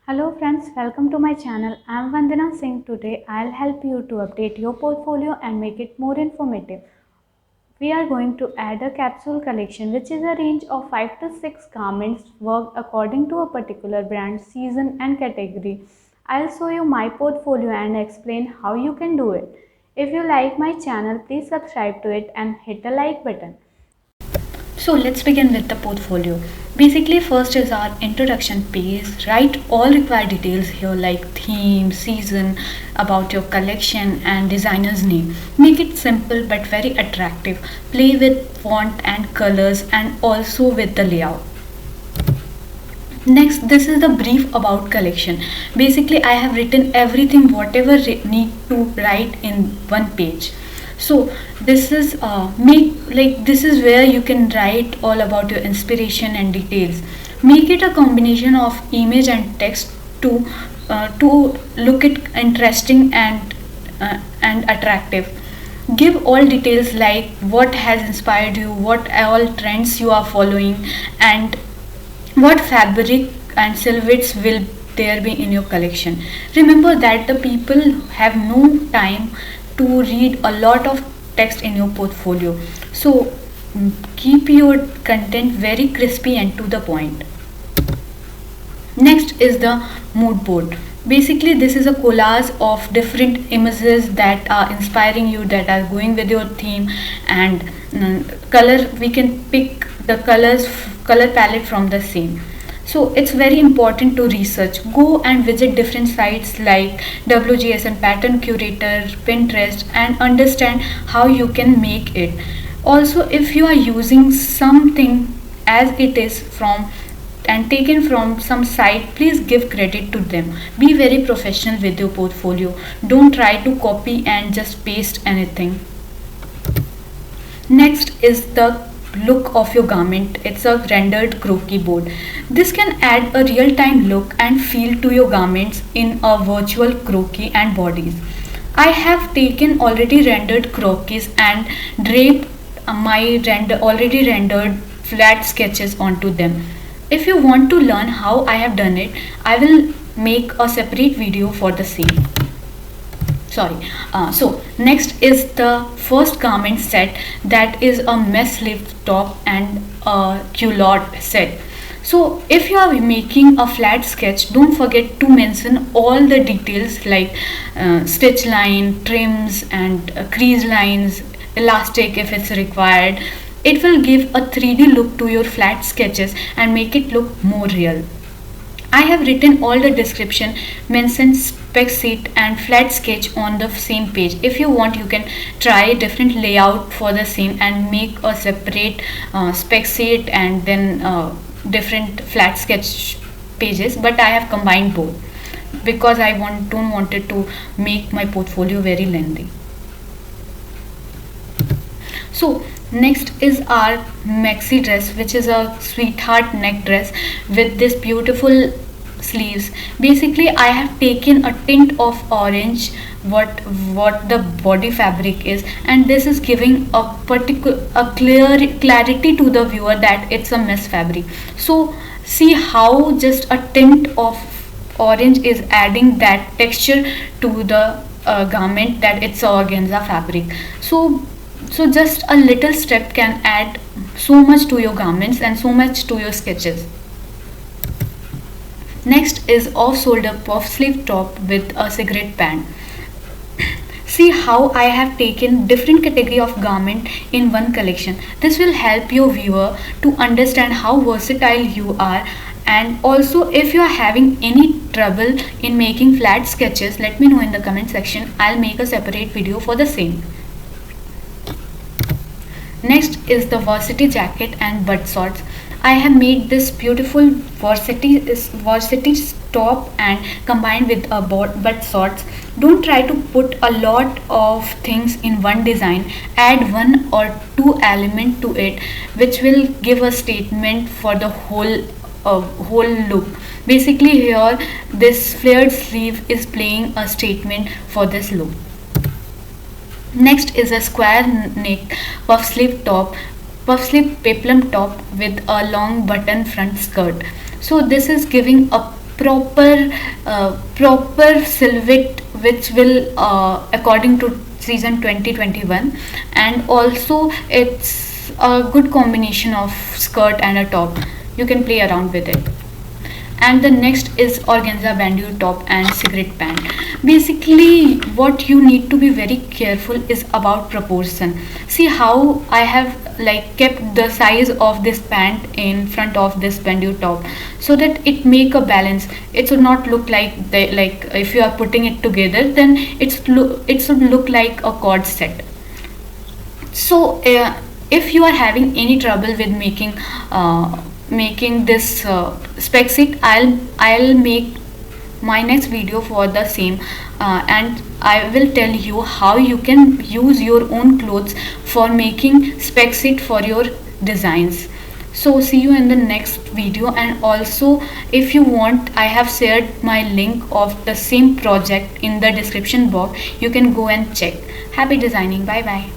Hello friends, welcome to my channel. I am Vandana Singh. Today I'll help you to update your portfolio and make it more informative. We are going to add a capsule collection, which is a range of 5 to 6 garments worked according to a particular brand, season and category. I'll show you my portfolio and explain how you can do it. If you like my channel, please subscribe to it and hit the like button. So let's begin with the portfolio. Basically, first is our introduction page. Write all required details here like theme, season, about your collection and designer's name. Make it simple but very attractive. Play with font and colors and also with the layout. Next, this is the brief about collection. Basically, I have written everything whatever need to write in one page. So this is this is where you can write all about your inspiration and details. Make it a combination of image and text to look it interesting and attractive. Give all details like what has inspired you, what all trends you are following, and what fabric and silhouettes will there be in your collection. Remember that the people have no time to read a lot of text in your portfolio. So keep your content very crispy and to the point. Next is the mood board. Basically, this is a collage of different images that are inspiring you, that are going with your theme, and color. We can pick the color palette from the same. So it's very important to research. Go and visit different sites like WGSN Pattern Curator, Pinterest, and understand how you can make it. Also, if you are using something as it is from and taken from some site, please give credit to them. Be very professional with your portfolio. Don't try to copy and just paste anything. Next is the look of your garment. It's a rendered croquis board. This can add a real-time look and feel to your garments in a virtual croquis and bodies. I have taken already rendered croquis and draped my already rendered flat sketches onto them. If you want to learn how I have done it, I will make a separate video for the same. So next is the first garment set, that is a mesh sleeve top and a culotte set. So if you are making a flat sketch, don't forget to mention all the details like stitch line, trims and crease lines, elastic if it's required. It will give a 3D look to your flat sketches and make it look more real. I have written all the description, mentioned spec sheet and flat sketch on the same page. If you want, you can try different layout for the same and make a separate spec sheet and then different flat sketch pages. But I have combined both because I don't want it to make my portfolio very lengthy. So next is our maxi dress, which is a sweetheart neck dress with this beautiful sleeves. Basically, I have taken a tint of orange what the body fabric is, and this is giving a clarity to the viewer that it's a mesh fabric. So see how just a tint of orange is adding that texture to the garment, that it's a organza fabric. So just a little step can add so much to your garments and so much to your sketches. Next is off shoulder puff sleeve top with a cigarette band. See how I have taken different category of garment in one collection. This will help your viewer to understand how versatile you are, and also if you are having any trouble in making flat sketches, let me know in the comment section. I'll make a separate video for the same. Next is the varsity jacket and butt shorts. I have made this beautiful varsity top and combined with a butt shorts. Don't try to put a lot of things in one design. Add one or two element to it, which will give a statement for the whole look. Basically, here this flared sleeve is playing a statement for this look. Next is a square neck puff sleeve peplum top with a long button front skirt. So this is giving a proper silhouette which will according to season 2021, and also it's a good combination of skirt and a top. You can play around with it. And the next is organza bandeau top and cigarette pant. Basically what you need to be very careful is about proportion. See how I have like kept the size of this pant in front of this bandeau top, so that it make a balance. It should not look like if you are putting it together, then it should look like a cord set. So if you are having any trouble with making this spec sheet, I'll make my next video for the same, and I will tell you how you can use your own clothes for making spec sheet for your designs. So see you in the next video. And also if you want, I have shared my link of the same project in the description box. You can go and check. Happy designing. Bye bye.